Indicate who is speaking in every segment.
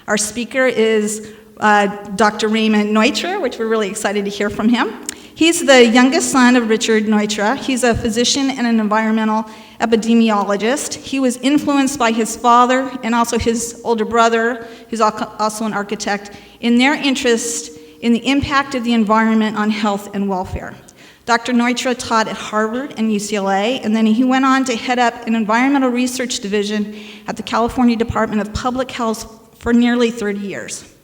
Speaker 1: Our speaker is Dr. Raymond Neutra, which we're really excited to hear from him. He's the youngest son of Richard Neutra. He's a physician and an environmental epidemiologist. He was influenced by his father and also his older brother, who's also an architect, in their interest in the impact of the environment on health and welfare. Dr. Neutra taught at Harvard and UCLA, and then he went on to head up an environmental research division at the California Department of Public Health for nearly 30 years.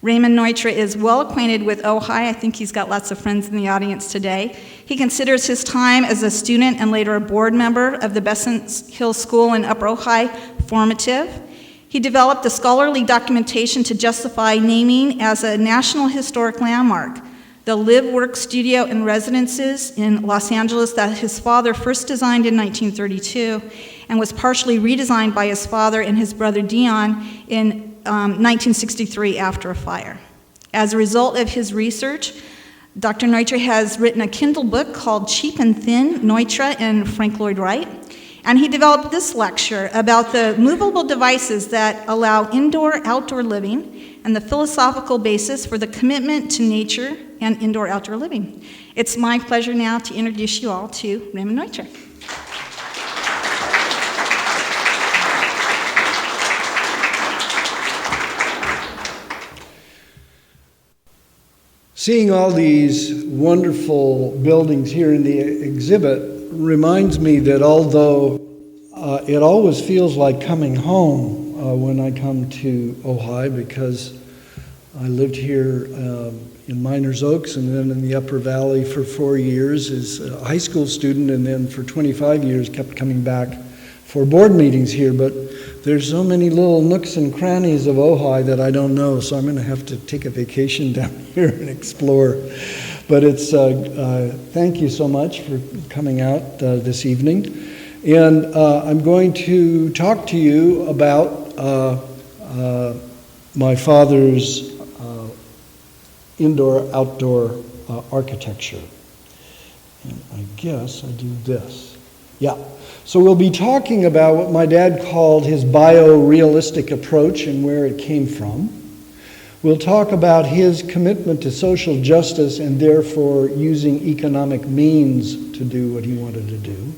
Speaker 1: Raymond Neutra is well acquainted with Ojai. I think he's got lots of friends in the audience today. He considers his time as a student and later a board member of the Besant Hill School in Upper Ojai formative. He developed a scholarly documentation to justify naming as a National Historic Landmark the Live, Work, Studio, and Residences in Los Angeles that his father first designed in 1932 and was partially redesigned by his father and his brother Dion in 1963 after a fire. As a result of his research, Dr. Neutra has written a Kindle book called Cheap and Thin, Neutra and Frank Lloyd Wright, and he developed this lecture about the movable devices that allow indoor-outdoor living and the philosophical basis for the commitment to nature and indoor-outdoor living. It's my pleasure now to introduce you all to Raymond Neutra.
Speaker 2: Seeing all these wonderful buildings here in the exhibit reminds me that although it always feels like coming home when I come to Ojai, because I lived here in Miners Oaks and then in the Upper Valley for 4 years as a high school student, and then for 25 years kept coming back for board meetings here. But there's so many little nooks and crannies of Ojai that I don't know, so I'm going to have to take a vacation down here and explore. But it's thank you so much for coming out this evening. And I'm going to talk to you about my father's indoor-outdoor architecture. And I guess I do this. Yeah. So we'll be talking about what my dad called his bio-realistic approach and where it came from. We'll talk about his commitment to social justice and therefore using economic means to do what he wanted to do.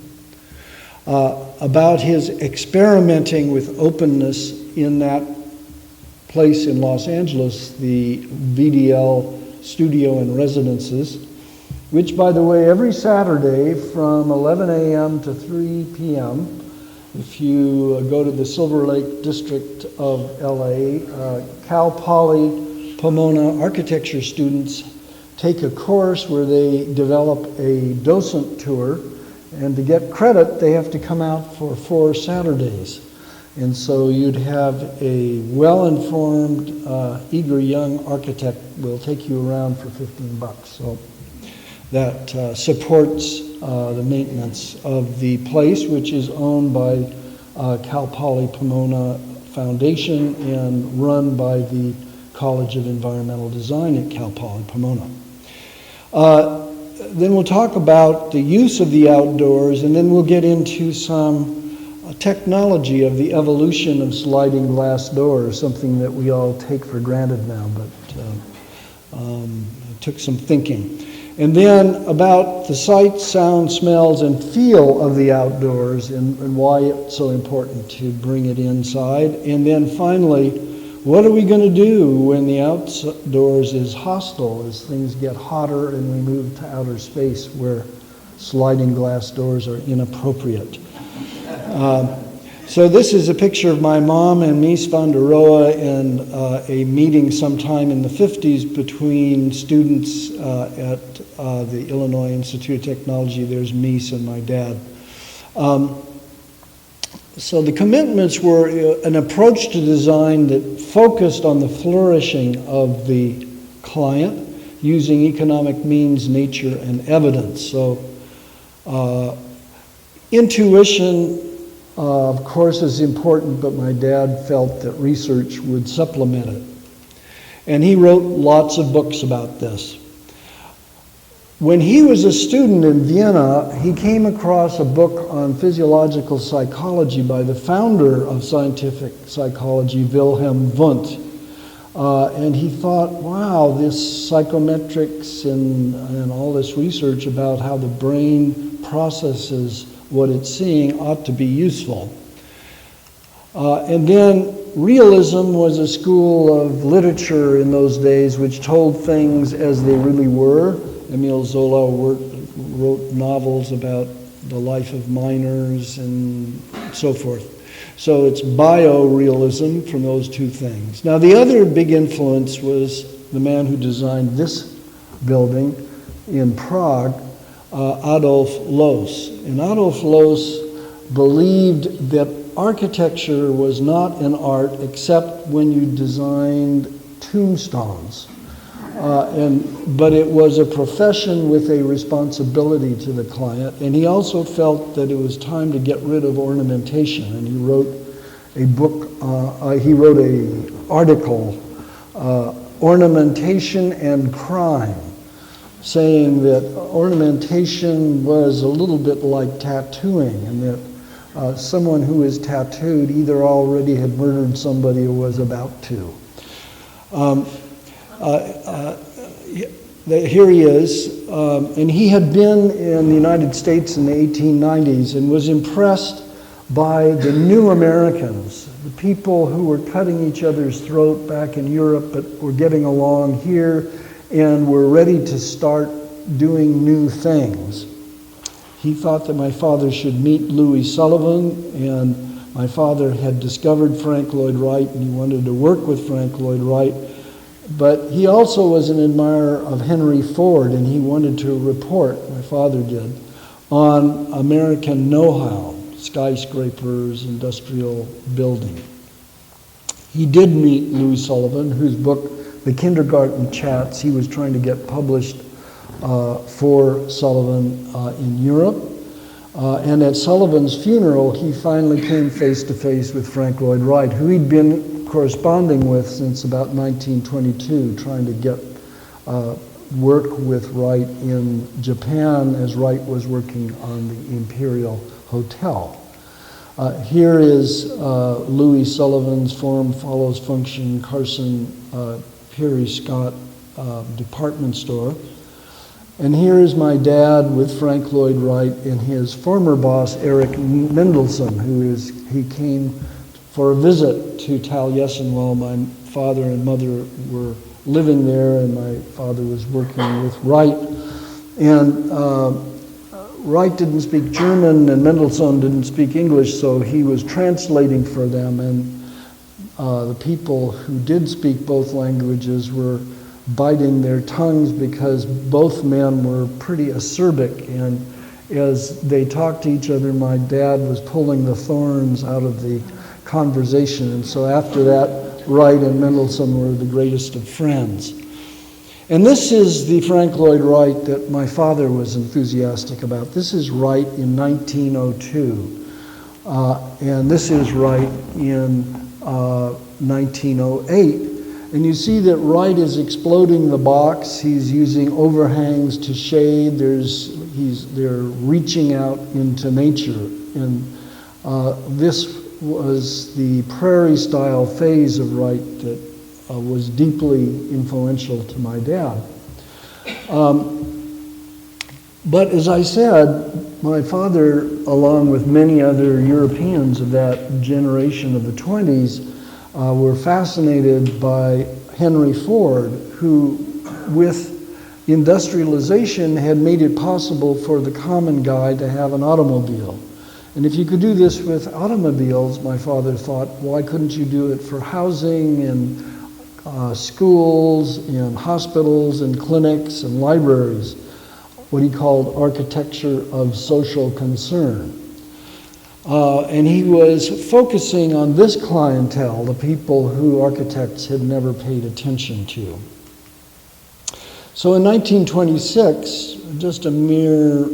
Speaker 2: About his experimenting with openness in that place in Los Angeles, the VDL Studio and Residences, which, by the way, every Saturday from 11 a.m. to 3 p.m., if you go to the Silver Lake district of LA, Cal Poly Pomona architecture students take a course where they develop a docent tour, and to get credit, they have to come out for 4 Saturdays. And so you'd have a well-informed, eager young architect will take you around for $15. So that supports the maintenance of the place, which is owned by Cal Poly Pomona Foundation and run by the College of Environmental Design at Cal Poly Pomona. Then we'll talk about the use of the outdoors, and then we'll get into some technology of the evolution of sliding glass doors, something that we all take for granted now, but it took some thinking. And then about the sight, sound, smells, and feel of the outdoors and why it's so important to bring it inside. And then finally, what are we going to do when the outdoors is hostile, as things get hotter and we move to outer space where sliding glass doors are inappropriate? So this is a picture of my mom and Mies van der Rohe and a meeting sometime in the 50s between students at the Illinois Institute of Technology. There's Mies and my dad. So the commitments were an approach to design that focused on the flourishing of the client using economic means, nature, and evidence. So intuition, of course, is important, but my dad felt that research would supplement it. And he wrote lots of books about this. When he was a student in Vienna, he came across a book on physiological psychology by the founder of scientific psychology, Wilhelm Wundt. And he thought, wow, this psychometrics and all this research about how the brain processes what it's seeing ought to be useful. And then realism was a school of literature in those days which told things as they really were. Emile Zola wrote novels about the life of miners and so forth. So it's biorealism from those two things. Now the other big influence was the man who designed this building in Prague, Adolf Loos. And Adolf Loos believed that architecture was not an art except when you designed tombstones. But it was a profession with a responsibility to the client, and he also felt that it was time to get rid of ornamentation, and he wrote a book, he wrote an article, Ornamentation and Crime, saying that ornamentation was a little bit like tattooing, and that someone who is tattooed either already had murdered somebody or was about to. Here he is, and he had been in the United States in the 1890s and was impressed by the new Americans, the people who were cutting each other's throat back in Europe but were getting along here and were ready to start doing new things. He thought that my father should meet Louis Sullivan, and my father had discovered Frank Lloyd Wright and he wanted to work with Frank Lloyd Wright. But he also was an admirer of Henry Ford, and he wanted to report, my father did, on American know-how, skyscrapers, industrial building. He did meet Louis Sullivan, whose book, The Kindergarten Chats, he was trying to get published for Sullivan in Europe. And at Sullivan's funeral, he finally came face to face with Frank Lloyd Wright, who he'd been corresponding with since about 1922, trying to get work with Wright in Japan as Wright was working on the Imperial Hotel. Here is Louis Sullivan's Form Follows Function Carson Peary Scott department store. And here is my dad with Frank Lloyd Wright and his former boss, Eric Mendelsohn, he came for a visit to Taliesin while my father and mother were living there, and my father was working with Wright. And Wright didn't speak German and Mendelsohn didn't speak English, so he was translating for them, and the people who did speak both languages were biting their tongues because both men were pretty acerbic, and as they talked to each other, my dad was pulling the thorns out of the conversation, and so after that, Wright and Mendelsohn were the greatest of friends. And this is the Frank Lloyd Wright that my father was enthusiastic about. This is Wright in 1902, and this is Wright in 1908. And you see that Wright is exploding the box. He's using overhangs to shade. They're reaching out into nature. And this was the prairie-style phase of Wright that was deeply influential to my dad. But as I said, my father, along with many other Europeans of that generation of the 20s, were fascinated by Henry Ford, who, with industrialization, had made it possible for the common guy to have an automobile. And if you could do this with automobiles, my father thought, why couldn't you do it for housing and schools and hospitals and clinics and libraries, what he called architecture of social concern. And he was focusing on this clientele, the people who architects had never paid attention to. So in 1926, just a mere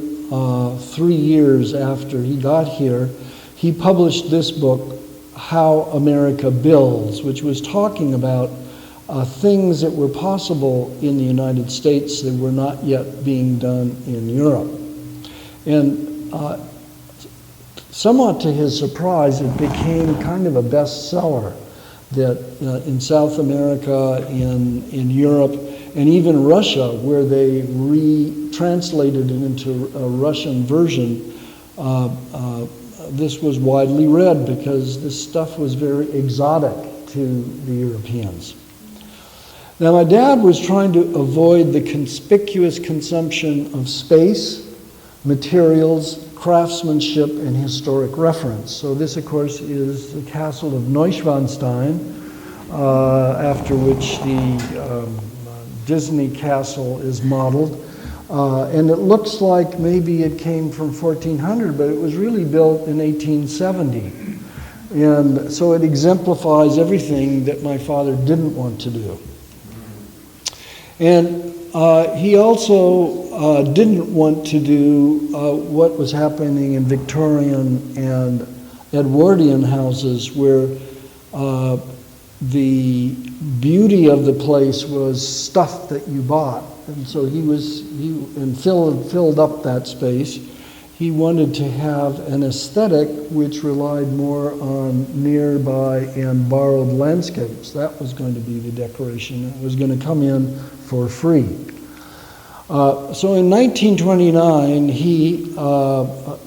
Speaker 2: 3 years after he got here, he published this book, How America Builds, which was talking about things that were possible in the United States that were not yet being done in Europe. And somewhat to his surprise, it became kind of a bestseller that in South America, in Europe, and even Russia, where they retranslated it into a Russian version, this was widely read because this stuff was very exotic to the Europeans. Now, my dad was trying to avoid the conspicuous consumption of space, materials, craftsmanship, and historic reference. So this, of course, is the castle of Neuschwanstein, after which the Disney castle is modeled. And it looks like maybe it came from 1400, but it was really built in 1870. And so it exemplifies everything that my father didn't want to do. And he also didn't want to do what was happening in Victorian and Edwardian houses, where the beauty of the place was stuff that you bought. And so he filled up that space. He wanted to have an aesthetic which relied more on nearby and borrowed landscapes. That was going to be the decoration. It was going to come in for free. So in 1929, he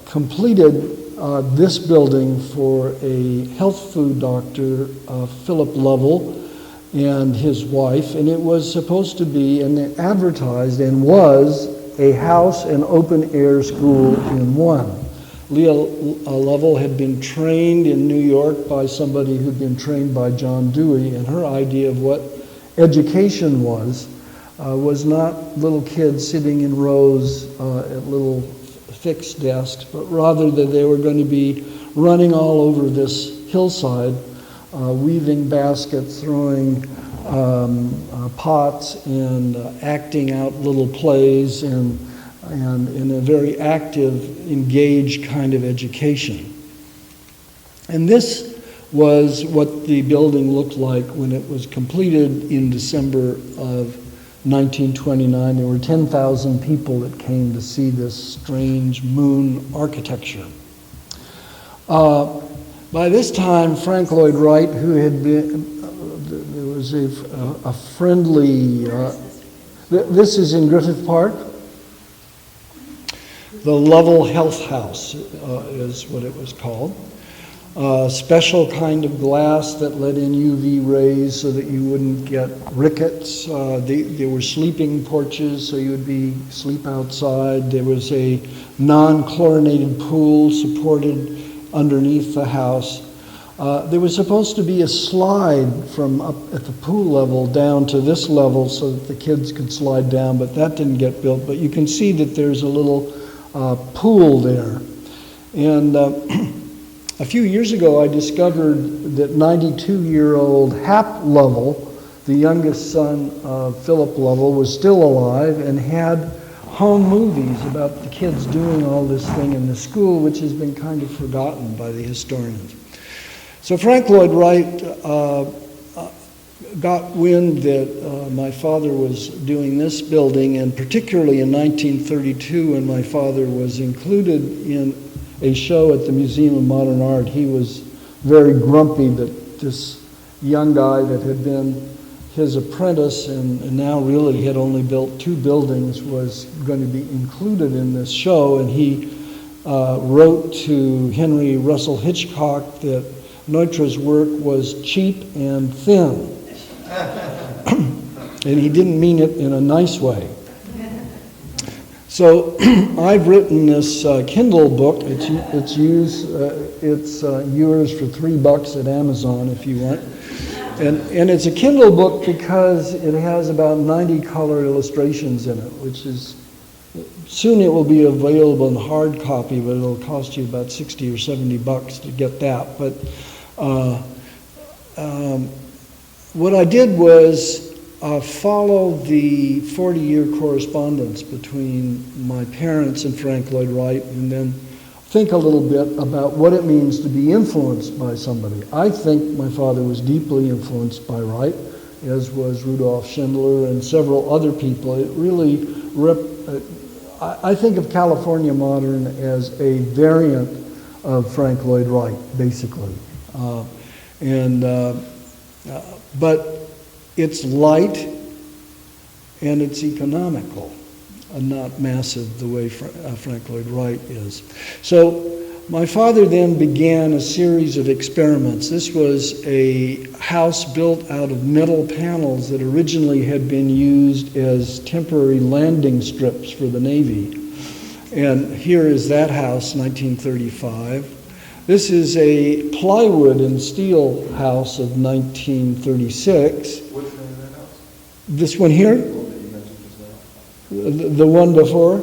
Speaker 2: completed this building for a health food doctor, Philip Lovell, and his wife, and it was supposed to be, and it advertised and was, a house and open-air school in one. Leah Lovell had been trained in New York by somebody who'd been trained by John Dewey, and her idea of what education was not little kids sitting in rows at little fixed desks, but rather that they were going to be running all over this hillside, weaving baskets, throwing pots, and acting out little plays, and in a very active, engaged kind of education. And this was what the building looked like when it was completed in December of 1929. There were 10,000 people that came to see this strange moon architecture. By this time, Frank Lloyd Wright, who had been, there was a friendly, this is in Griffith Park. The Lovell Health House is what it was called. Special kind of glass that let in UV rays so that you wouldn't get rickets. There were sleeping porches, so you would sleep outside. There was a non-chlorinated pool supported underneath the house. There was supposed to be a slide from up at the pool level down to this level so that the kids could slide down, but that didn't get built. But you can see that there's a little pool there. And a few years ago, I discovered that 92-year-old Hap Lovell, the youngest son of Philip Lovell, was still alive and had home movies about the kids doing all this thing in the school, which has been kind of forgotten by the historians. So Frank Lloyd Wright got wind that my father was doing this building, and particularly in 1932, when my father was included in a show at the Museum of Modern Art, he was very grumpy that this young guy that had been his apprentice and now really had only built 2 buildings was going to be included in this show. And he wrote to Henry Russell Hitchcock that Neutra's work was cheap and thin. And he didn't mean it in a nice way. So I've written this Kindle book. It's yours for $3 at Amazon if you want. And it's a Kindle book because it has about 90 color illustrations in it, which is, soon it will be available in hard copy, but it'll cost you about $60 or $70 to get that. But what I did was follow the 40-year correspondence between my parents and Frank Lloyd Wright, and then think a little bit about what it means to be influenced by somebody. I think my father was deeply influenced by Wright, as was Rudolf Schindler and several other people. It really, I think of California Modern as a variant of Frank Lloyd Wright, basically. But it's light and it's economical, not massive the way Frank Lloyd Wright is. So my father then began a series of experiments. This was a house built out of metal panels that originally had been used as temporary landing strips for the Navy. And here is that house, 1935. This is a plywood and steel house of 1936.
Speaker 3: What's the name of that house?
Speaker 2: This one here,
Speaker 3: That you mentioned just now.
Speaker 2: the one before,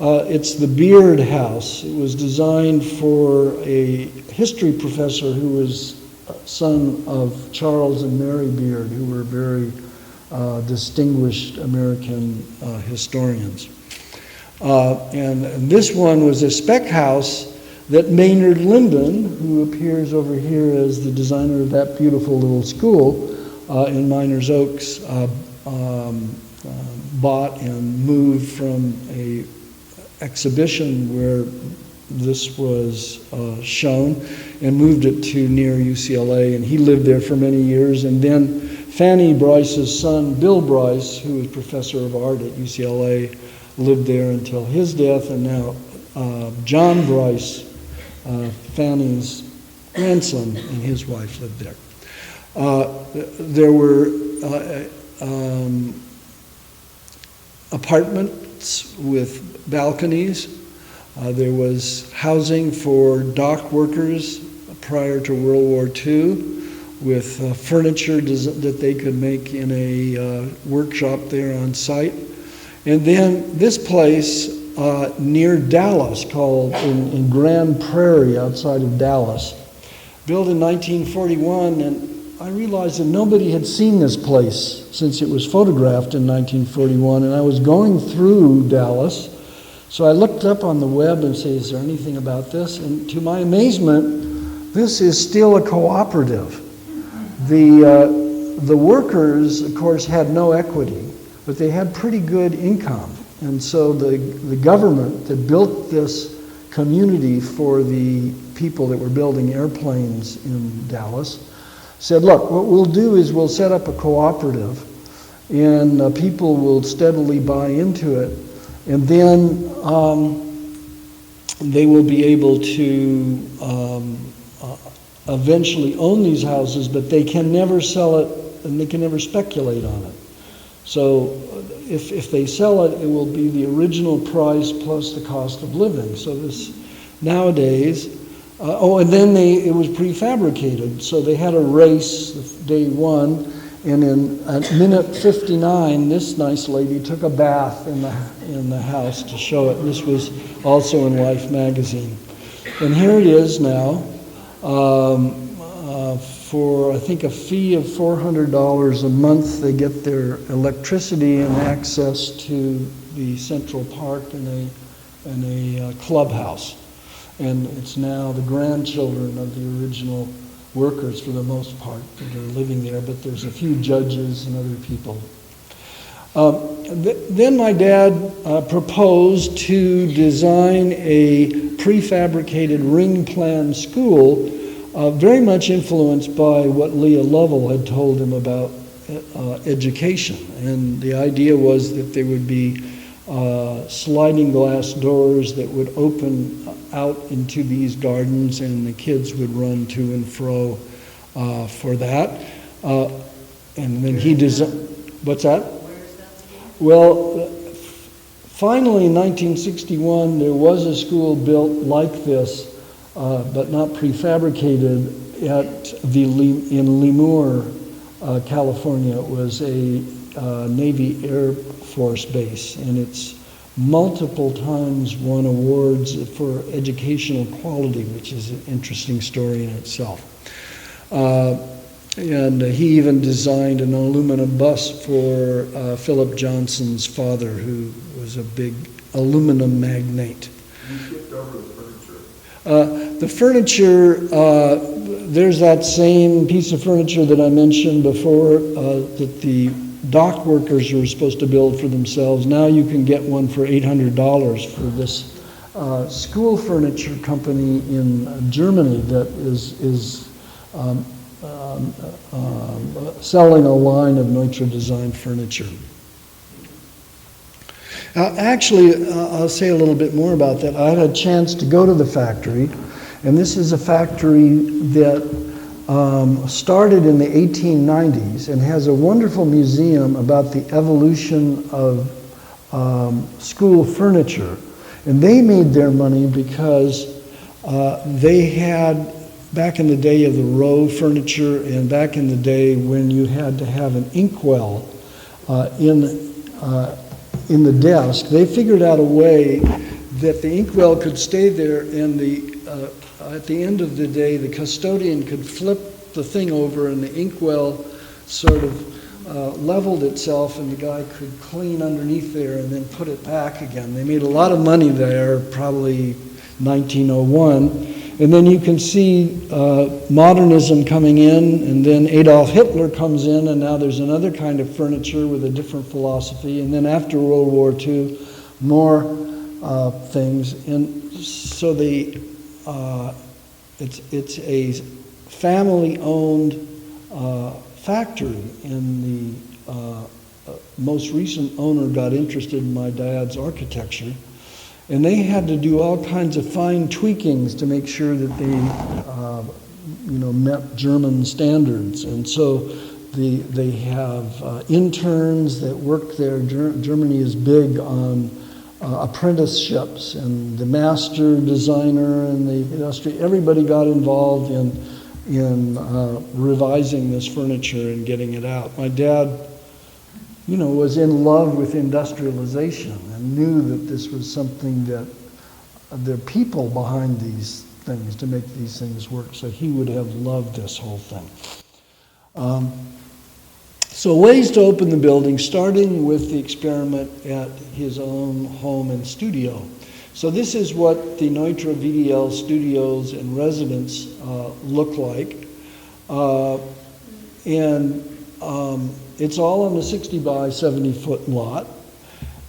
Speaker 2: it's the Beard House. It was designed for a history professor who was son of Charles and Mary Beard, who were very distinguished American historians. And this one was a spec house that Maynard Linden, who appears over here as the designer of that beautiful little school in Miners Oaks, bought and moved from a exhibition where this was shown and moved it to near UCLA, and he lived there for many years. And then Fanny Bryce's son, Bill Bryce, who was professor of art at UCLA, lived there until his death, and now John Bryce, Fanny's grandson, and his wife lived there. There were apartments with balconies. There was housing for dock workers prior to World War II with furniture that they could make in a workshop there on site. And then this place near Dallas, called in Grand Prairie outside of Dallas, built in 1941, and I realized that nobody had seen this place since it was photographed in 1941, and I was going through Dallas, so I looked up on the web and said, is there anything about this? And to my amazement, this is still a cooperative. The workers, of course, had no equity, but they had pretty good income. And so the government that built this community for the people that were building airplanes in Dallas said, look, what we'll do is we'll set up a cooperative, and people will steadily buy into it, and then they will be able to eventually own these houses, but they can never sell it and they can never speculate on it. So if they sell it, it will be the original price plus the cost of living. So this nowadays, and then it was prefabricated. So they had a race day one, and at minute 59, this nice lady took a bath in the house to show it. This was also in Life magazine. And here it is now. For I think a fee of $400 a month, they get their electricity and access to the Central Park and a clubhouse. And it's now the grandchildren of the original workers, for the most part, that are living there, but there's a few judges and other people. Then my dad proposed to design a prefabricated ring plan school, very much influenced by what Leah Lovell had told him about education. And the idea was that there would be sliding glass doors that would open out into these gardens, and the kids would run to and fro for that. And then he designed, what's that? Well, finally in 1961, there was a school built like this, but not prefabricated, in Lemoore, California. It was a Navy Air Force base, and it's multiple times won awards for educational quality, which is an interesting story in itself. And he even designed an aluminum bus for Philip Johnson's father, who was a big aluminum magnate.
Speaker 3: You skipped over the furniture.
Speaker 2: The furniture, there's that same piece of furniture that I mentioned before that the dock workers were supposed to build for themselves. Now you can get one for $800 for this school furniture company in Germany that is selling a line of Neutra designed furniture. Actually, I'll say a little bit more about that. I had a chance to go to the factory, and this is a factory that started in the 1890s and has a wonderful museum about the evolution of school furniture. And they made their money because they had, back in the day of the row furniture and back in the day when you had to have an inkwell in the desk, they figured out a way that the inkwell could stay there, and at the end of the day, the custodian could flip the thing over, and the inkwell sort of leveled itself, and the guy could clean underneath there and then put it back again. They made a lot of money there, probably 1901. And then you can see modernism coming in, and then Adolf Hitler comes in, and now there's another kind of furniture with a different philosophy. And then after World War II, more things. And so it's a family-owned factory, and the most recent owner got interested in my dad's architecture. And they had to do all kinds of fine tweakings to make sure that they, met German standards. And so they have interns that work there. Germany is big on apprenticeships, and the master designer and the industry. Everybody got involved in revising this furniture and getting it out. My dad, was in love with industrialization and knew that this was something that there are people behind these things to make these things work. So he would have loved this whole thing. So ways to open the building, starting with the experiment at his own home and studio. So this is what the Neutra VDL studios and residence look like. It's all on a 60 by 70 foot lot.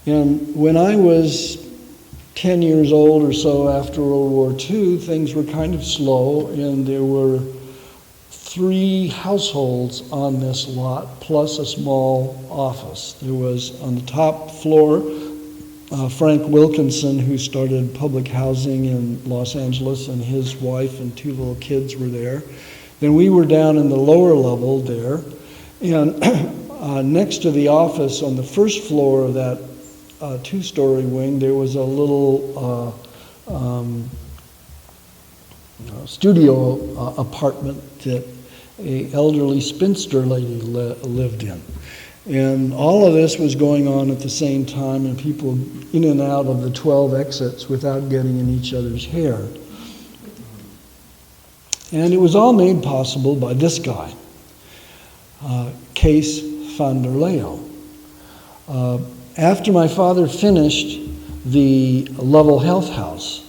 Speaker 2: And when I was 10 years old or so after World War II, things were kind of slow, and there were 3 households on this lot, plus a small office. There was, on the top floor, Frank Wilkinson, who started public housing in Los Angeles, and his wife and 2 little kids were there. Then we were down in the lower level there, and next to the office on the first floor of that 2-story wing, there was a little studio apartment that an elderly spinster lady lived in. And all of this was going on at the same time, and people in and out of the 12 exits without getting in each other's hair. And it was all made possible by this guy, Kees van der Leo. After my father finished the Lovell Health House,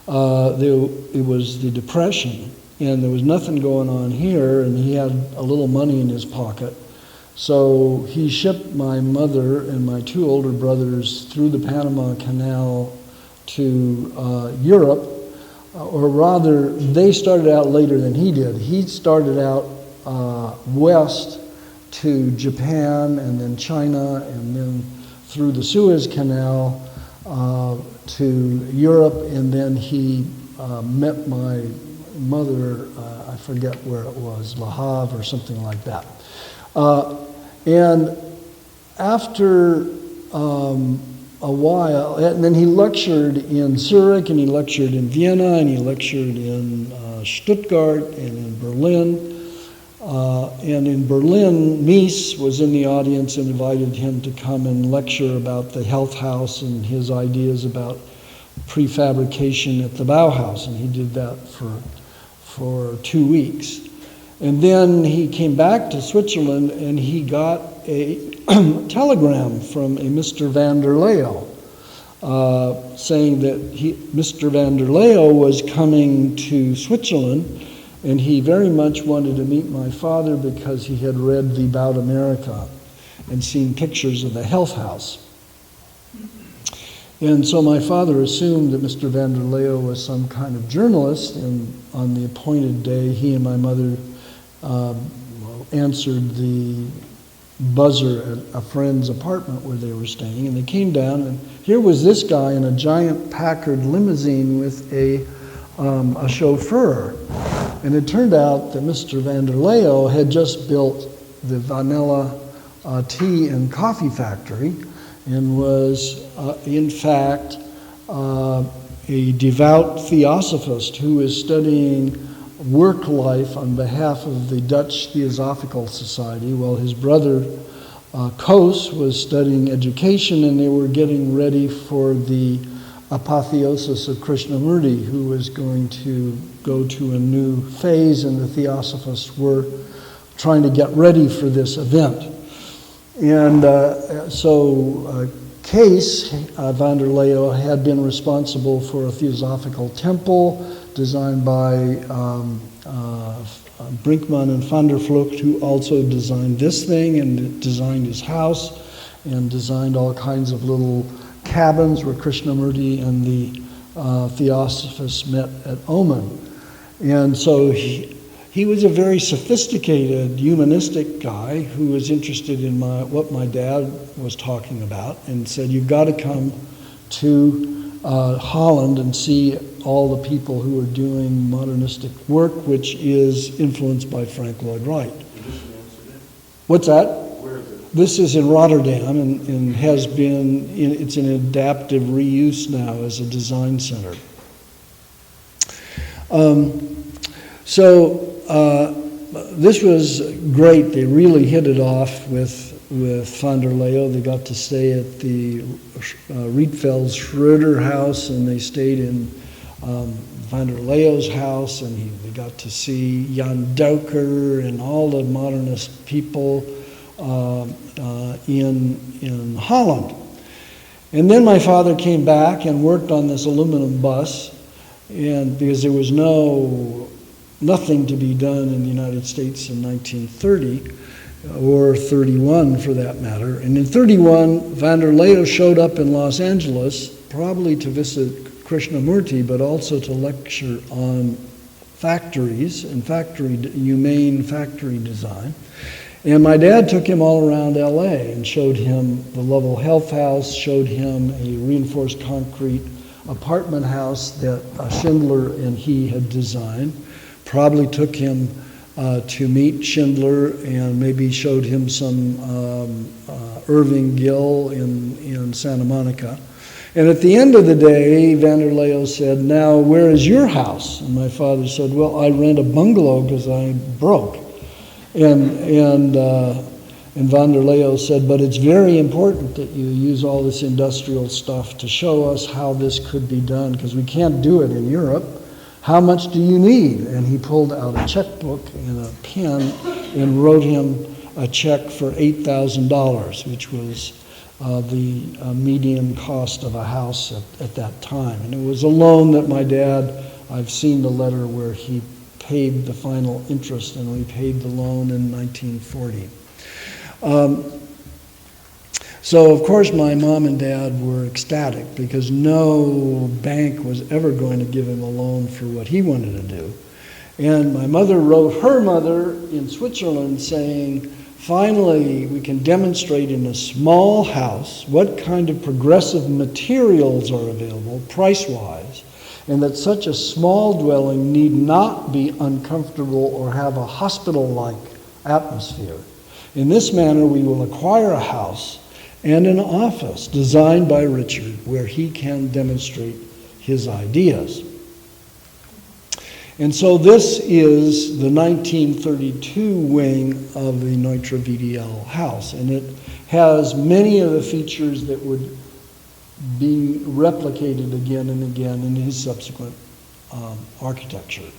Speaker 2: it was the Depression, and there was nothing going on here, and he had a little money in his pocket. So he shipped my mother and my 2 older brothers through the Panama Canal to Europe, or rather, they started out later than he did. He started out west to Japan, and then China, and then through the Suez Canal to Europe, and then he met my mother, I forget where it was, Le Havre or something like that. And after a while, and then he lectured in Zurich, and he lectured in Vienna, and he lectured in Stuttgart, and in Berlin. And in Berlin, Mies was in the audience and invited him to come and lecture about the health house and his ideas about prefabrication at the Bauhaus, and he did that for 2 weeks. And then he came back to Switzerland, and he got a telegram from a Mr. van der Leo saying that Mr. van der Leo was coming to Switzerland, and he very much wanted to meet my father because he had read the About America and seen pictures of the health house. And so my father assumed that Mr. van der Leo was some kind of journalist, and on the appointed day, he and my mother answered the buzzer at a friend's apartment where they were staying, and they came down, and here was this guy in a giant Packard limousine with a chauffeur. And it turned out that Mr. Vanderleo had just built the vanilla tea and coffee factory and was, in fact, a devout theosophist who is studying work life on behalf of the Dutch Theosophical Society, while his brother Koos was studying education, and they were getting ready for the apotheosis of Krishnamurti, who was going to go to a new phase, and the Theosophists were trying to get ready for this event. And so Kees Vanderleo had been responsible for a theosophical temple designed by Brinkman and van der Vlucht, who also designed this thing and designed his house and designed all kinds of little cabins where Krishnamurti and the Theosophists met at Oman. And so he was a very sophisticated, humanistic guy who was interested in what my dad was talking about, and said, you've got to come to Holland and see all the people who are doing modernistic work, which is influenced by Frank Lloyd Wright. What's that?
Speaker 3: Where is it?
Speaker 2: This is in Rotterdam, and has been, it's an adaptive reuse now as a design center. This was great. They really hit it off with van der Leo. They got to stay at the Rietveld Schroeder house, and they stayed in van der Leo's house, and they got to see Jan Douker and all the modernist people in Holland. And then my father came back and worked on this aluminum bus, and because there was nothing to be done in the United States in 1930, or 31 for that matter. And in 31, Vanderleo showed up in Los Angeles, probably to visit Krishnamurti, but also to lecture on factories and humane factory design. And my dad took him all around LA and showed him the Lovell Health House, showed him a reinforced concrete apartment house that Schindler and he had designed. Probably took him to meet Schindler, and maybe showed him some Irving Gill in Santa Monica. And at the end of the day, Vanderleo said, now where is your house? And my father said, well, I rent a bungalow because I'm broke. And Vanderleo said, but it's very important that you use all this industrial stuff to show us how this could be done, because we can't do it in Europe. How much do you need? And he pulled out a checkbook and a pen and wrote him a check for $8,000, which was the median cost of a house at that time. And it was a loan that my dad, I've seen the letter where he paid the final interest and repaid the loan in 1940. So, of course, my mom and dad were ecstatic because no bank was ever going to give him a loan for what he wanted to do. And my mother wrote her mother in Switzerland saying, finally, we can demonstrate in a small house what kind of progressive materials are available price-wise, and that such a small dwelling need not be uncomfortable or have a hospital-like atmosphere. In this manner, we will acquire a house and an office designed by Richard where he can demonstrate his ideas. And so this is the 1932 wing of the Neutra VDL house, and it has many of the features that would be replicated again and again in his subsequent architecture.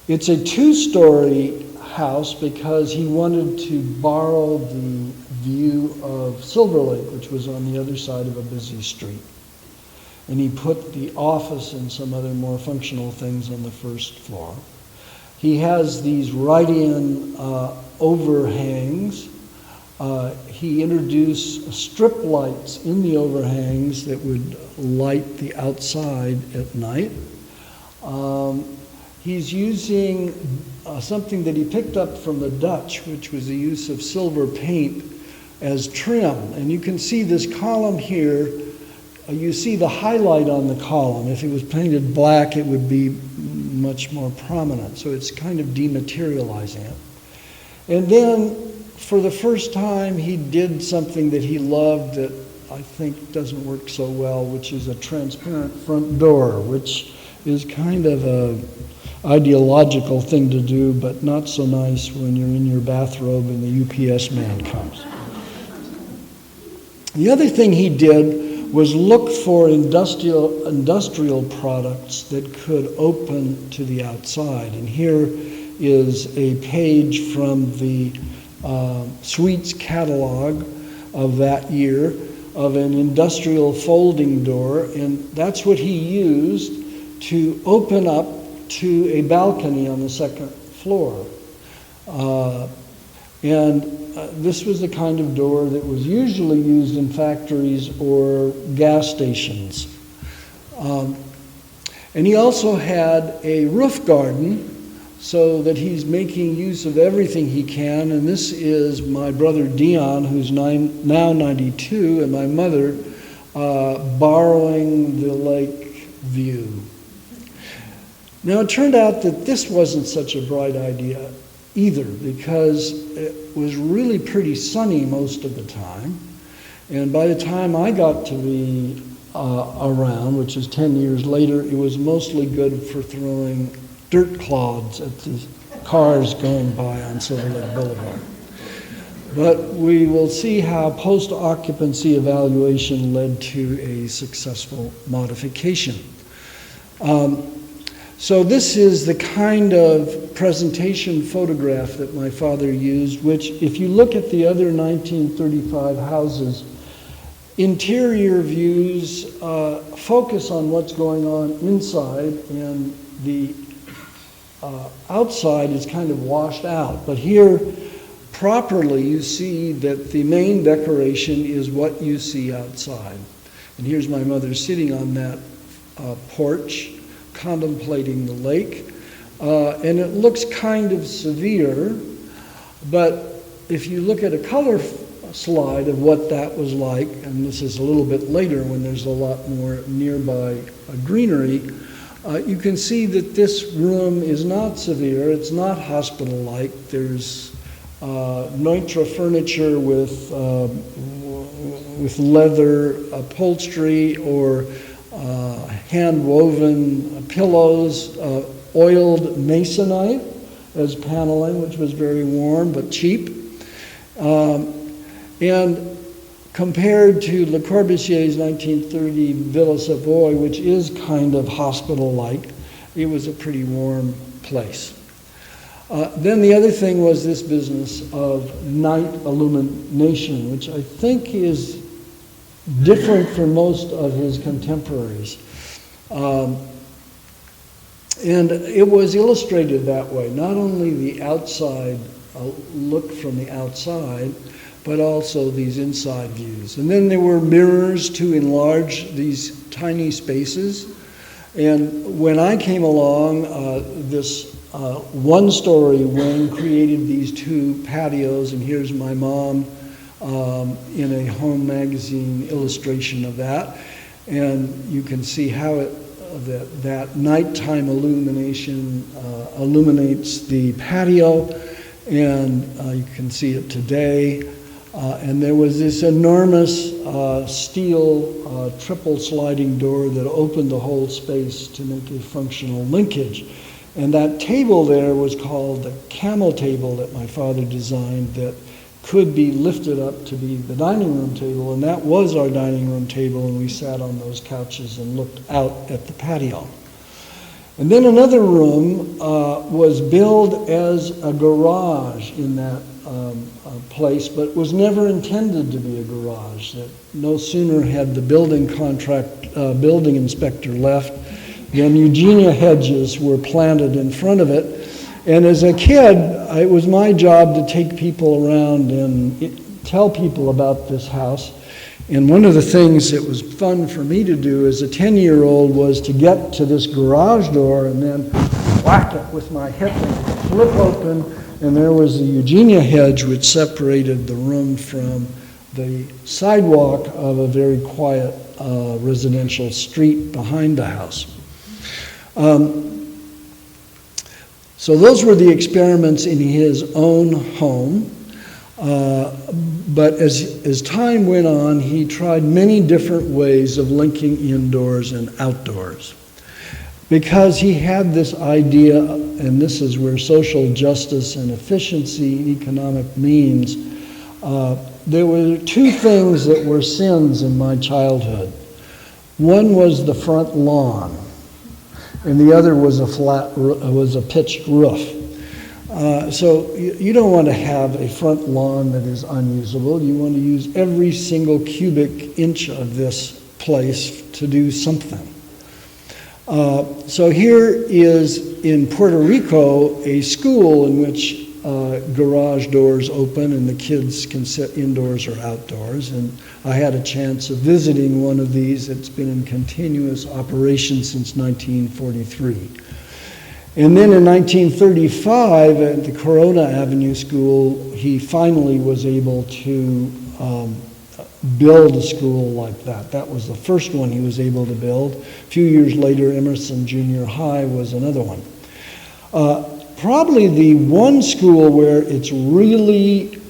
Speaker 2: It's a two-story house because he wanted to borrow the view of Silver Lake, which was on the other side of a busy street. And he put the office and some other more functional things on the first floor. He has these write-in overhangs. He introduced strip lights in the overhangs that would light the outside at night. he's using something that he picked up from the Dutch, which was the use of silver paint as trim. And you can see this column here. You see the highlight on the column. If it was painted black, it would be much more prominent. So it's kind of dematerializing it. And then, for the first time, he did something that he loved that I think doesn't work so well, which is a transparent front door, which is kind of a ideological thing to do, but not so nice when you're in your bathrobe and the UPS man comes. The other thing he did was look for industrial products that could open to the outside. And here is a page from the Sweets catalog of that year of an industrial folding door, and that's what he used to open up to a balcony on the second floor. This was the kind of door that was usually used in factories or gas stations. And he also had a roof garden, so that he's making use of everything he can. And this is my brother Dion, who's now 92, and my mother borrowing the lake view. Now, it turned out that this wasn't such a bright idea either, because it was really pretty sunny most of the time. And by the time I got to be around, which is 10 years later, it was mostly good for throwing dirt clods at the cars going by on Silver Lake Boulevard. But we will see how post-occupancy evaluation led to a successful modification. So this is the kind of presentation photograph that my father used, which, if you look at the other 1935 houses, interior views focus on what's going on inside, and the outside is kind of washed out. But here, properly, you see that the main decoration is what you see outside. And here's my mother sitting on that porch, contemplating the lake. And it looks kind of severe, but if you look at a color slide of what that was like, and this is a little bit later when there's a lot more nearby greenery, you can see that this room is not severe. It's not hospital-like. There's Neutra furniture with leather upholstery or hand-woven pillows, oiled masonite as paneling, which was very warm but cheap. And compared to Le Corbusier's 1930 Villa Savoy, which is kind of hospital-like, it was a pretty warm place. Then the other thing was this business of night illumination, which I think is different from most of his contemporaries. And it was illustrated that way, not only the outside look from the outside, but also these inside views. And then there were mirrors to enlarge these tiny spaces. And when I came along, this one-story wing created these two patios, and here's my mom in a home magazine illustration of that. And you can see how that nighttime illumination illuminates the patio, and you can see it today. And there was this enormous steel triple sliding door that opened the whole space to make a functional linkage. And that table there was called the camel table that my father designed, that could be lifted up to be the dining room table, and that was our dining room table, and we sat on those couches and looked out at the patio. And then another room was billed as a garage in that place, but was never intended to be a garage. That no sooner had the building inspector left than Eugenia hedges were planted in front of it. And as a kid, it was my job to take people around and tell people about this house. And one of the things that was fun for me to do as a 10-year-old was to get to this garage door and then whack it with my hip and flip open, and there was the Eugenia hedge which separated the room from the sidewalk of a very quiet residential street behind the house. So those were the experiments in his own home. But as time went on, he tried many different ways of linking indoors and outdoors. Because he had this idea, and this is where social justice and efficiency and economic means, there were two things that were sins in my childhood. One was the front lawn, and the other was a pitched roof. So you don't want to have a front lawn that is unusable. You want to use every single cubic inch of this place to do something. So here is in Puerto Rico a school in which garage doors open and the kids can sit indoors or outdoors. And I had a chance of visiting one of these. It's been in continuous operation since 1943. And then in 1935 at the Corona Avenue School, he finally was able to build a school like that. That was the first one he was able to build. A few years later, Emerson Junior High was another one. Probably the one school where it's really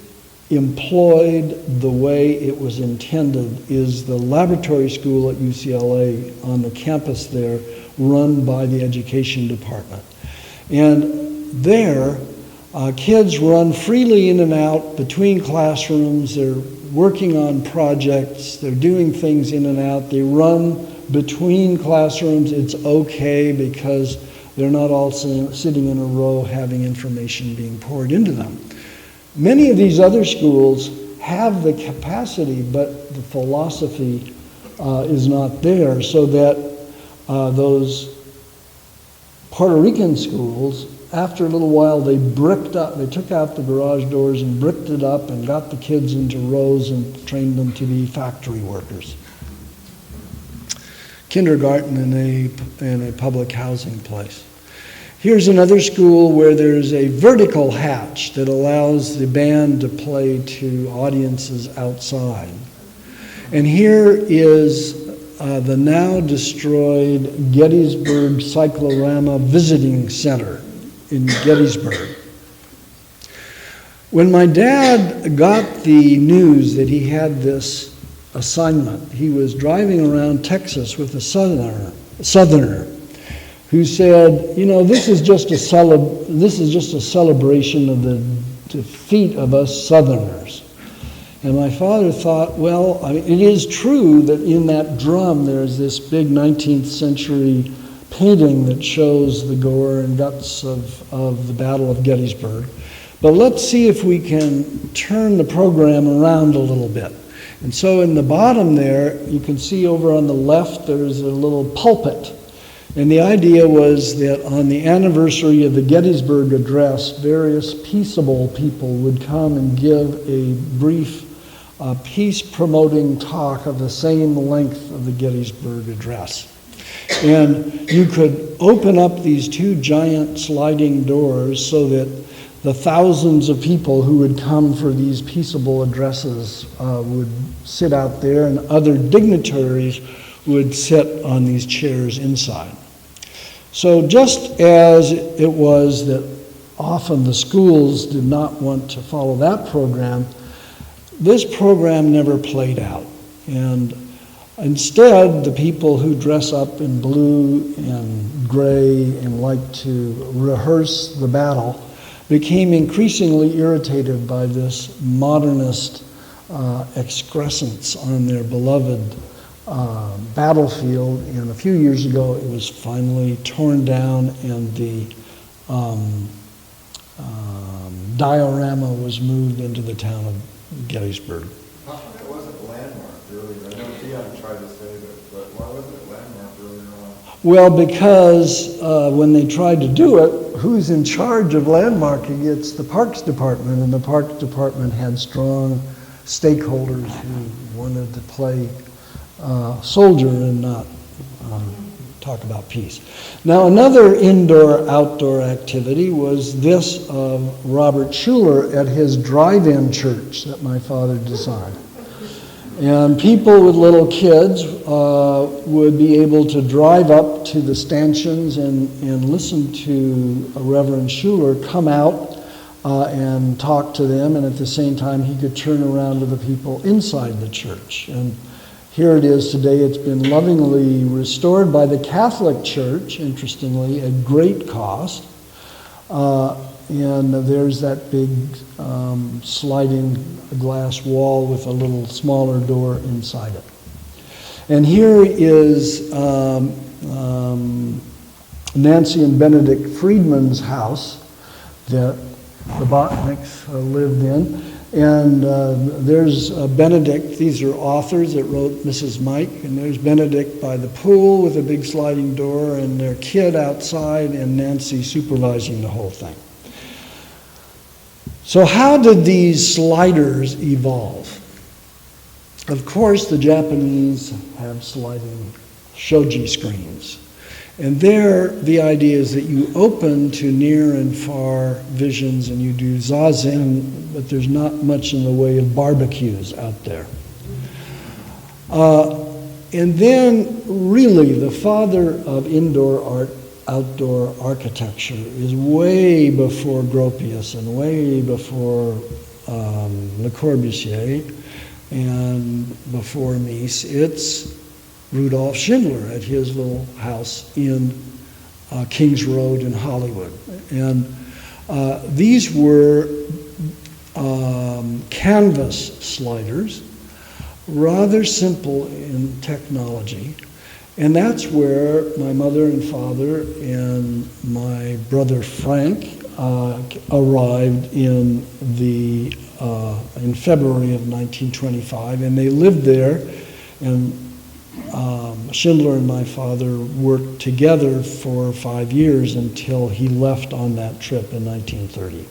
Speaker 2: employed the way it was intended is the laboratory school at UCLA on the campus there, run by the education department. And there, kids run freely in and out between classrooms. They're working on projects. They're doing things in and out. They run between classrooms. It's okay because they're not all sitting in a row having information being poured into them. Many of these other schools have the capacity, but the philosophy is not there, so that those Puerto Rican schools, after a little while, they bricked up, they took out the garage doors and bricked it up and got the kids into rows and trained them to be factory workers. Kindergarten in a public housing place. Here's another school where there's a vertical hatch that allows the band to play to audiences outside. And here is the now destroyed Gettysburg Cyclorama Visiting Center in Gettysburg. When my dad got the news that he had this assignment, he was driving around Texas with a southerner who said, you know, this is just a celebration of the defeat of us Southerners. And my father thought, well, I mean, it is true that in that drum there's this big 19th century painting that shows the gore and guts of the Battle of Gettysburg. But let's see if we can turn the program around a little bit. And so in the bottom there, you can see over on the left, there's a little pulpit. And the idea was that on the anniversary of the Gettysburg Address, various peaceable people would come and give a brief peace-promoting talk of the same length of the Gettysburg Address. And you could open up these two giant sliding doors so that the thousands of people who would come for these peaceable addresses would sit out there, and other dignitaries would sit on these chairs inside. So just as it was that often the schools did not want to follow that program, this program never played out. And instead, the people who dress up in blue and gray and like to rehearse the battle became increasingly irritated by this modernist excrescence on their beloved battlefield. And a few years ago, it was finally torn down and the diorama was moved into the town of Gettysburg.
Speaker 3: How come it wasn't landmarked earlier? I know Dion tried to say that, but why wasn't it landmarked earlier on?
Speaker 2: Well, because when they tried to do it, who's in charge of landmarking? It's the Parks Department, and the Parks Department had strong stakeholders who wanted to play soldier and not talk about peace. Now, another indoor-outdoor activity was this of Robert Schuller at his drive-in church that my father designed. And people with little kids would be able to drive up to the stanchions and listen to Reverend Schuller come out and talk to them, and at the same time he could turn around to the people inside the church. And here it is today. It's been lovingly restored by the Catholic Church, interestingly, at great cost. And there's that big sliding glass wall with a little smaller door inside it. And here is Nancy and Benedict Friedman's house that the Botnicks lived in. And there's Benedict. These are authors that wrote Mrs. Mike. And there's Benedict by the pool with a big sliding door and their kid outside and Nancy supervising the whole thing. So how did these sliders evolve? Of course, the Japanese have sliding shoji screens. And there, the idea is that you open to near and far visions and you do zazen, but there's not much in the way of barbecues out there. And then, really, the father of indoor art, outdoor architecture is way before Gropius and way before Le Corbusier and before Mies. It's Rudolf Schindler at his little house in Kings Road in Hollywood. And these were canvas sliders, rather simple in technology. And that's where my mother and father and my brother Frank arrived in February of 1925, and they lived there. And Schindler and my father worked together for 5 years until he left on that trip in 1930.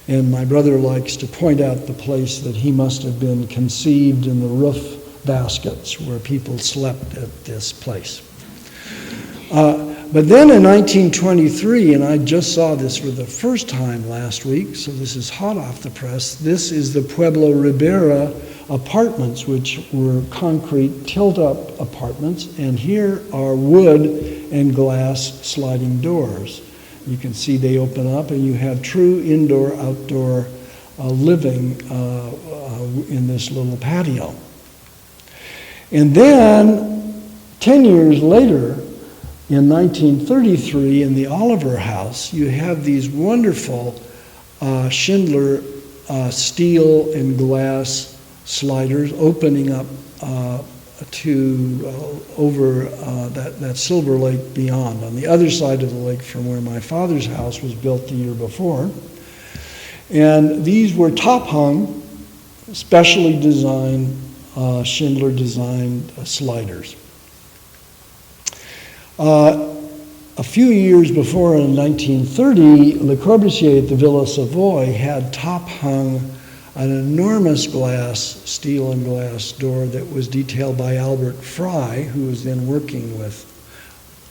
Speaker 2: And my brother likes to point out the place that he must have been conceived in the roof baskets where people slept at this place. But then in 1923, and I just saw this for the first time last week, so this is hot off the press, this is the Pueblo Ribera apartments, which were concrete tilt-up apartments, and here are wood and glass sliding doors. You can see they open up, and you have true indoor-outdoor living in this little patio. And then, 10 years later, in 1933, in the Oliver House, you have these wonderful Schindler steel and glass sliders opening up to over that Silver Lake beyond, on the other side of the lake from where my father's house was built the year before. And these were top-hung, specially designed, Schindler designed sliders. A few years before, in 1930, Le Corbusier at the Villa Savoy had top-hung an enormous steel and glass door that was detailed by Albert Fry, who was then working with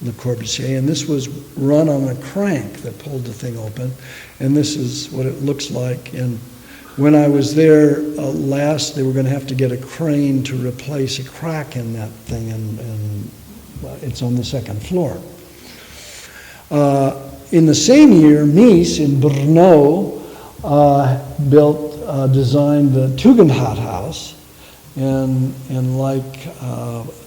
Speaker 2: Le Corbusier, and this was run on a crank that pulled the thing open, and this is what it looks like. And when I was there last, they were going to have to get a crane to replace a crack in that thing, and it's on the second floor. In the same year, Mies in Brno designed the Tugendhat House, and like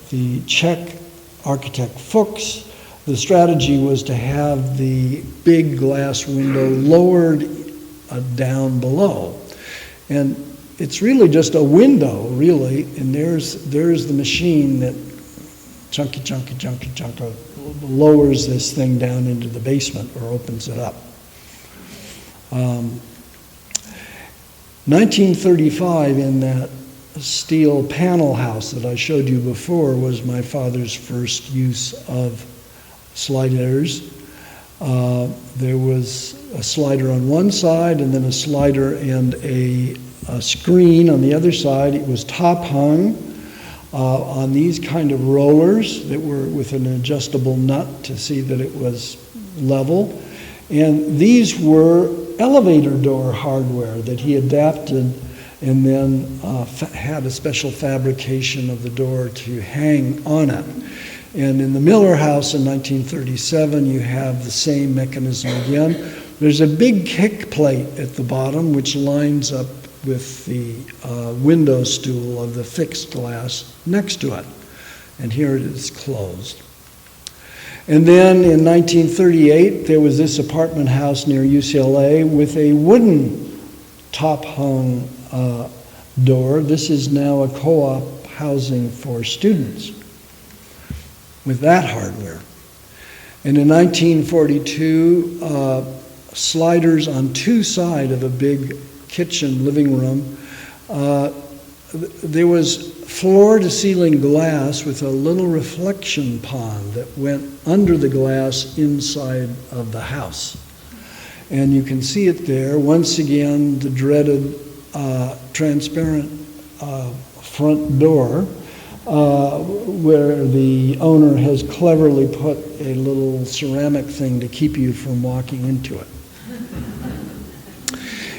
Speaker 2: the Czech architect Fuchs, the strategy was to have the big glass window lowered down below. And it's really just a window, really, and there's the machine that chunky, lowers this thing down into the basement or opens it up. 1935, in that steel panel house that I showed you before, was my father's first use of sliders. There was a slider on one side and then a slider and a screen on the other side. It was top hung. on these kind of rollers that were with an adjustable nut to see that it was level. And these were elevator door hardware that he adapted and then had a special fabrication of the door to hang on it. And in the Miller House in 1937, you have the same mechanism again. There's a big kick plate at the bottom which lines up with the window stool of the fixed glass next to it. And here it is closed. And then in 1938, there was this apartment house near UCLA with a wooden top-hung door. This is now a co-op housing for students with that hardware. And in 1942, sliders on two sides of a big kitchen living room. There was floor-to-ceiling glass with a little reflection pond that went under the glass inside of the house. And you can see it there. Once again, the dreaded transparent front door where the owner has cleverly put a little ceramic thing to keep you from walking into it.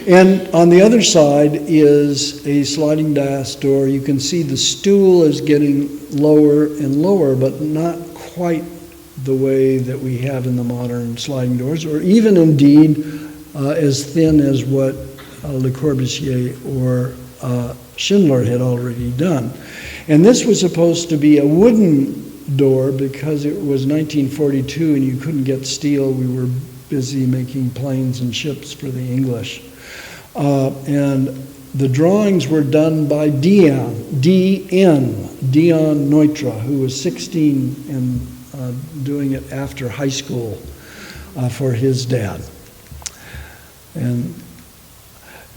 Speaker 2: And on the other side is a sliding glass door. You can see the stool is getting lower and lower, but not quite the way that we have in the modern sliding doors, or even indeed as thin as what Le Corbusier or Schindler had already done. And this was supposed to be a wooden door because it was 1942 and you couldn't get steel. We were busy making planes and ships for the English. And the drawings were done by Dion Neutra, who was 16 and doing it after high school for his dad. And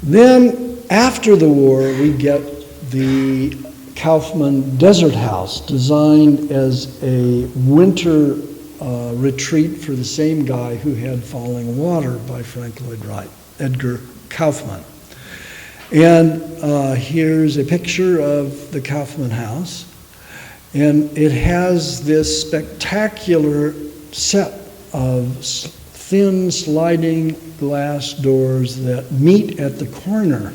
Speaker 2: then after the war, we get the Kaufman Desert House, designed as a winter retreat for the same guy who had Falling Water by Frank Lloyd Wright, Edgar Kaufman. And here's a picture of the Kaufman House. And it has this spectacular set of thin sliding glass doors that meet at the corner.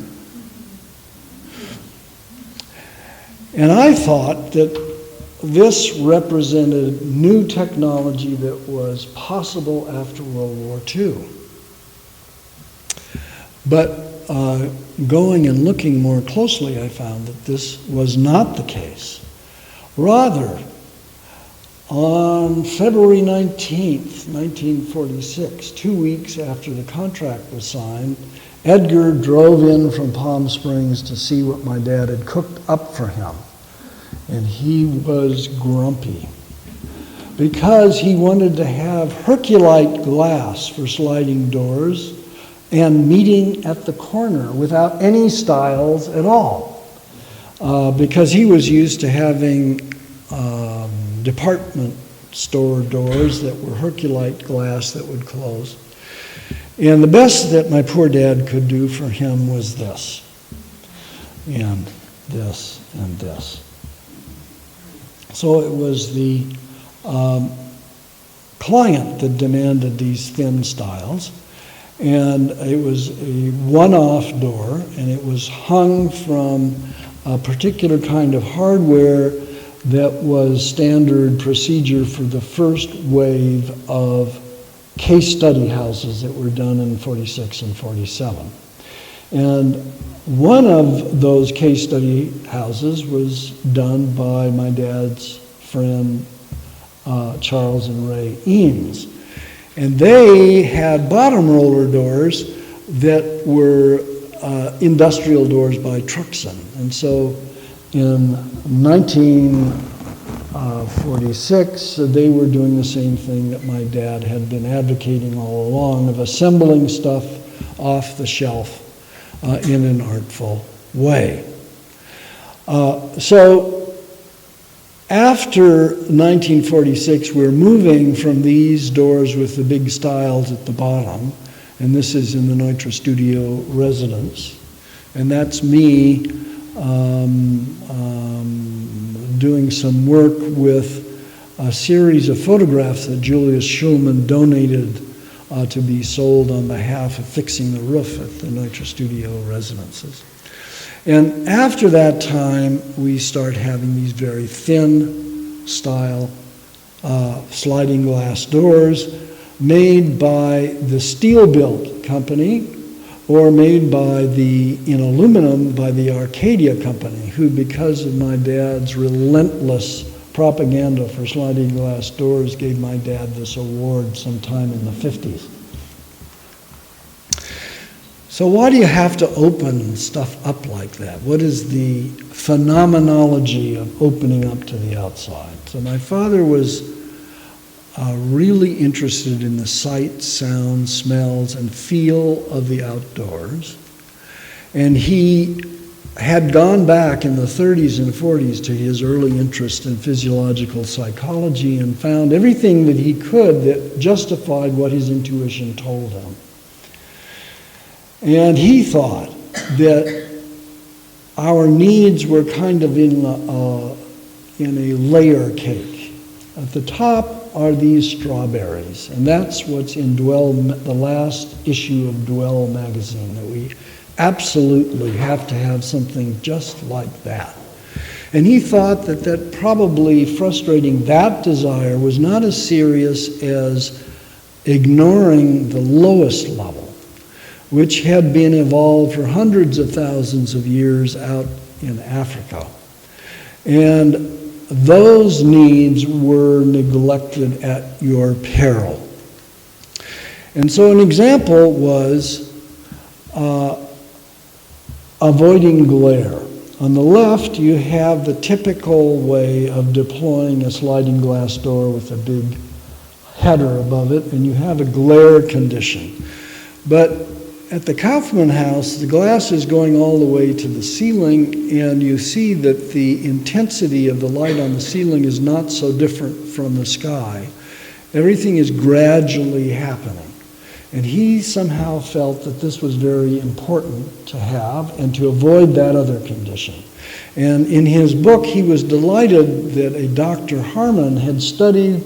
Speaker 2: And I thought that this represented new technology that was possible after World War II. But going and looking more closely, I found that this was not the case. Rather, on February 19th, 1946, 2 weeks after the contract was signed, Edgar drove in from Palm Springs to see what my dad had cooked up for him. And he was grumpy because he wanted to have Herculite glass for sliding doors and meeting at the corner without any stiles at all, because he was used to having department store doors that were Herculite glass that would close. And the best that my poor dad could do for him was this, and this, and this. So it was the client that demanded these thin stiles. And it was a one-off door, and it was hung from a particular kind of hardware that was standard procedure for the first wave of case study houses that were done in 46 and 47. And one of those case study houses was done by my dad's friend, Charles and Ray Eames. And they had bottom roller doors that were industrial doors by Truxon. And so in 1946, they were doing the same thing that my dad had been advocating all along, of assembling stuff off the shelf in an artful way. So after 1946, we're moving from these doors with the big stiles at the bottom, and this is in the Neutra studio residence, and that's me doing some work with a series of photographs that Julius Schulman donated to be sold on behalf of fixing the roof at the Neutra Studio residences. And after that time, we start having these very thin style sliding glass doors made by the steel-built company or made in aluminum by the Arcadia company, who, because of my dad's relentless propaganda for sliding glass doors, gave my dad this award sometime in the 50s. So why do you have to open stuff up like that? What is the phenomenology of opening up to the outside? So my father was really interested in the sight, sound, smells, and feel of the outdoors. And he had gone back in the 30s and 40s to his early interest in physiological psychology and found everything that he could that justified what his intuition told him. And he thought that our needs were kind of in a layer cake. At the top are these strawberries, and that's what's in the last issue of Dwell magazine, that we absolutely have to have something just like that. And he thought that probably frustrating that desire was not as serious as ignoring the lowest level, which had been evolved for hundreds of thousands of years out in Africa. And those needs were neglected at your peril. And so an example was avoiding glare. On the left, you have the typical way of deploying a sliding glass door with a big header above it, and you have a glare condition. But at the Kaufman House, the glass is going all the way to the ceiling, and you see that the intensity of the light on the ceiling is not so different from the sky. Everything is gradually happening. And he somehow felt that this was very important to have and to avoid that other condition. And in his book, he was delighted that a Dr. Harmon had studied,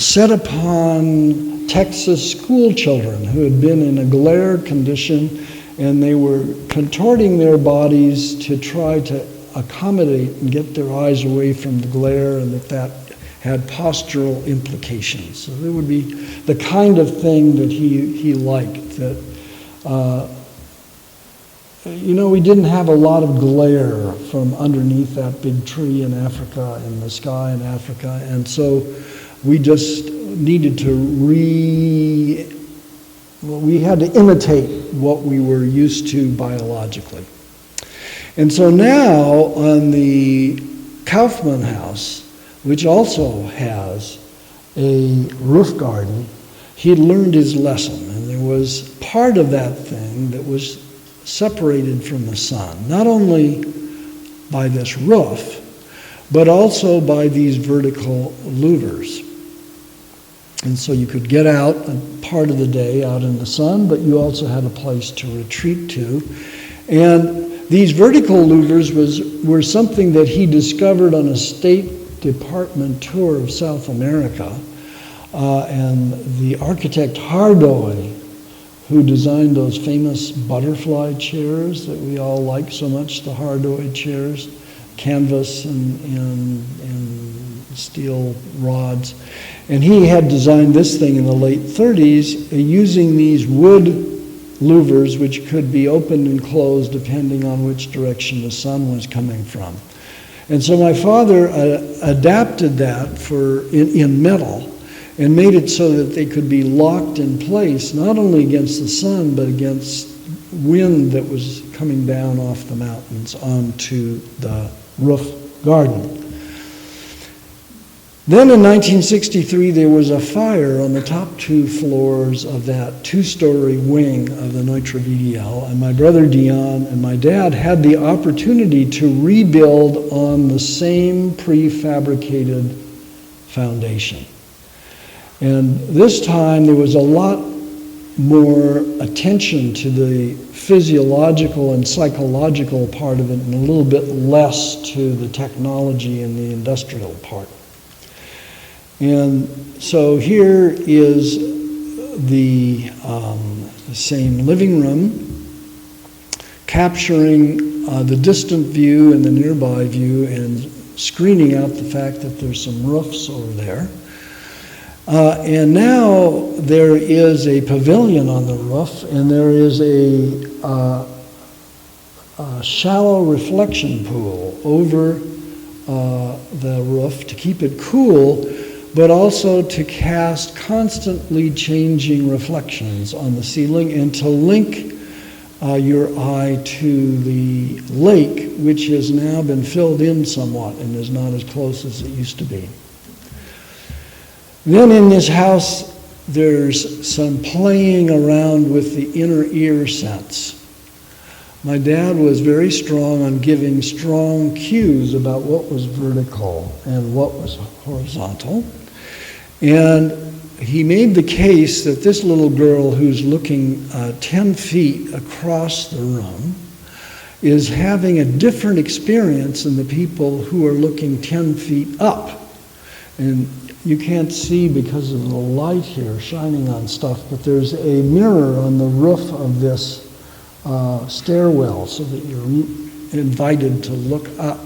Speaker 2: set upon Texas school children who had been in a glare condition, and they were contorting their bodies to try to accommodate and get their eyes away from the glare, and that had postural implications. So there would be the kind of thing that he liked, that we didn't have a lot of glare from underneath that big tree in Africa, in the sky in Africa, and so we just needed to we had to imitate what we were used to biologically. And so now on the Kaufman House, which also has a roof garden, he had learned his lesson, and there was part of that thing that was separated from the sun, not only by this roof, but also by these vertical louvers. And so you could get out a part of the day out in the sun, but you also had a place to retreat to. And these vertical louvers were something that he discovered on a State Department tour of South America. And the architect Hardoi, who designed those famous butterfly chairs that we all like so much, the Hardoi chairs, canvas and steel rods. And he had designed this thing in the late 30s using these wood louvers, which could be opened and closed depending on which direction the sun was coming from. And so my father adapted that in metal and made it so that they could be locked in place, not only against the sun, but against wind that was coming down off the mountains onto the roof garden. Then in 1963, there was a fire on the top 2 floors of that 2-story wing of the Neutra VDL, and my brother Dion and my dad had the opportunity to rebuild on the same prefabricated foundation. And this time there was a lot more attention to the physiological and psychological part of it and a little bit less to the technology and the industrial part. And so here is the same living room, capturing the distant view and the nearby view and screening out the fact that there's some roofs over there. And now there is a pavilion on the roof, and there is a shallow reflection pool over the roof to keep it cool, but also to cast constantly changing reflections on the ceiling and to link your eye to the lake, which has now been filled in somewhat and is not as close as it used to be. Then in this house, there's some playing around with the inner ear sense. My dad was very strong on giving strong cues about what was vertical and what was horizontal. And he made the case that this little girl who's looking 10 feet across the room is having a different experience than the people who are looking 10 feet up. And you can't see because of the light here shining on stuff, but there's a mirror on the roof of this stairwell so that you're invited to look up.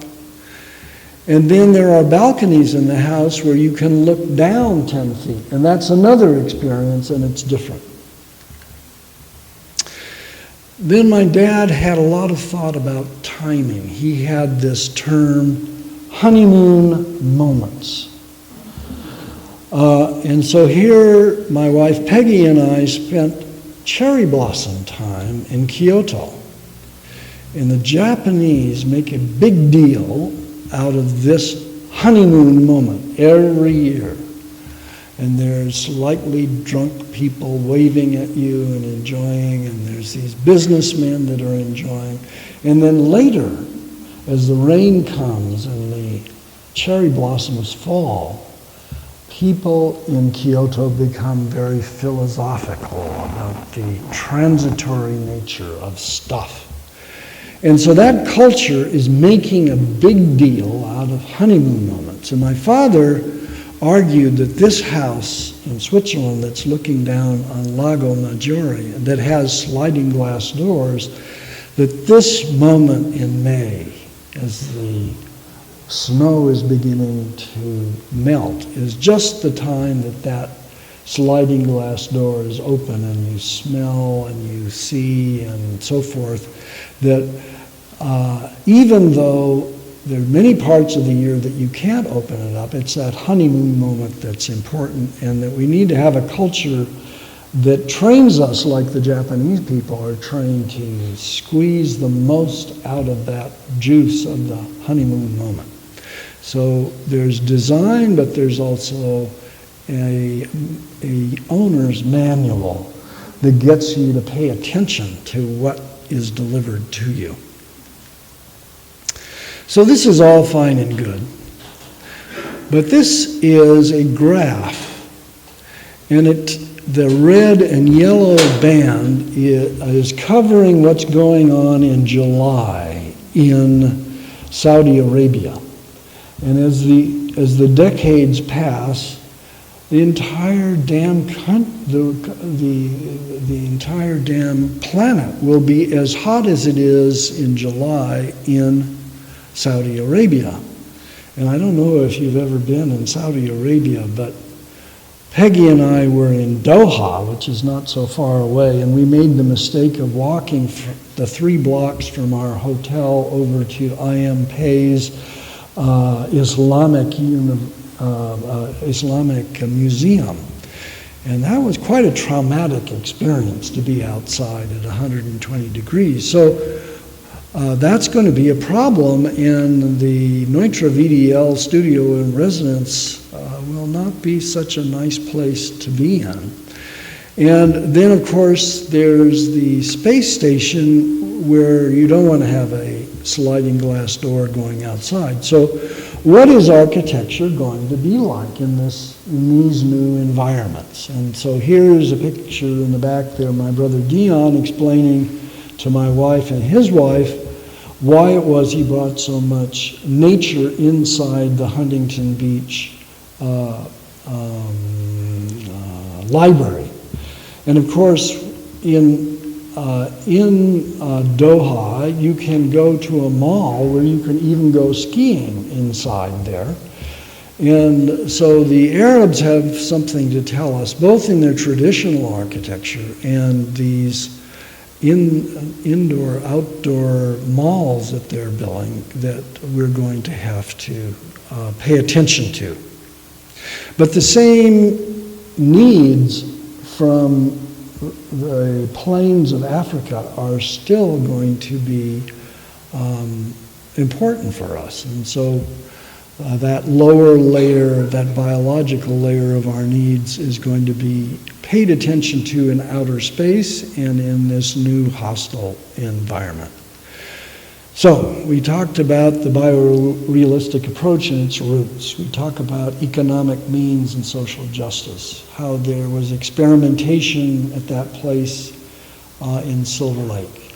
Speaker 2: And then there are balconies in the house where you can look down 10 feet, and that's another experience, and it's different. Then my dad had a lot of thought about timing. He had this term, honeymoon moments. And so here, my wife Peggy and I spent cherry blossom time in Kyoto. And the Japanese make a big deal out of this honeymoon moment every year. And there's slightly drunk people waving at you and enjoying, and there's these businessmen that are enjoying. And then later, as the rain comes and the cherry blossoms fall, people in Kyoto become very philosophical about the transitory nature of stuff. And so that culture is making a big deal out of honeymoon moments. And my father argued that this house in Switzerland that's looking down on Lago Maggiore, that has sliding glass doors, that this moment in May, as the snow is beginning to melt, is just the time that that sliding glass door is open and you smell and you see and so forth, that even though there are many parts of the year that you can't open it up, it's that honeymoon moment that's important, and that we need to have a culture that trains us like the Japanese people are trained to squeeze the most out of that juice of the honeymoon moment. So there's design, but there's also a owner's manual that gets you to pay attention to what is delivered to you. So this is all fine and good. But this is a graph, and the red and yellow band is covering what's going on in July in Saudi Arabia. And as the decades pass, the entire damn the entire damn planet will be as hot as it is in July in Saudi Arabia. And I don't know if you've ever been in Saudi Arabia, but Peggy and I were in Doha, which is not so far away, and we made the mistake of walking the 3 blocks from our hotel over to I.M. Pei's Islamic Museum. And that was quite a traumatic experience to be outside at 120 degrees. So that's going to be a problem, and the Neutra VDL studio and residence will not be such a nice place to be in. And then, of course, there's the space station where you don't want to have a sliding glass door going outside. So what is architecture going to be like in these new environments? And so here's a picture in the back there, my brother Dion explaining to my wife and his wife why it was he brought so much nature inside the Huntington Beach library. And of course, in Doha, you can go to a mall where you can even go skiing inside there. And so the Arabs have something to tell us, both in their traditional architecture and these indoor, outdoor malls that they're building that we're going to have to pay attention to. But the same needs from the plains of Africa are still going to be important for us. And so that lower layer, that biological layer of our needs is going to be paid attention to in outer space and in this new hostile environment. So we talked about the biorealistic approach and its roots. We talk about economic means and social justice, how there was experimentation at that place in Silver Lake.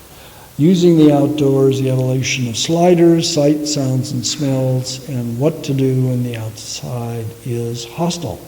Speaker 2: Using the outdoors, the evolution of sliders, sight, sounds, and smells, and what to do when the outside is hostile.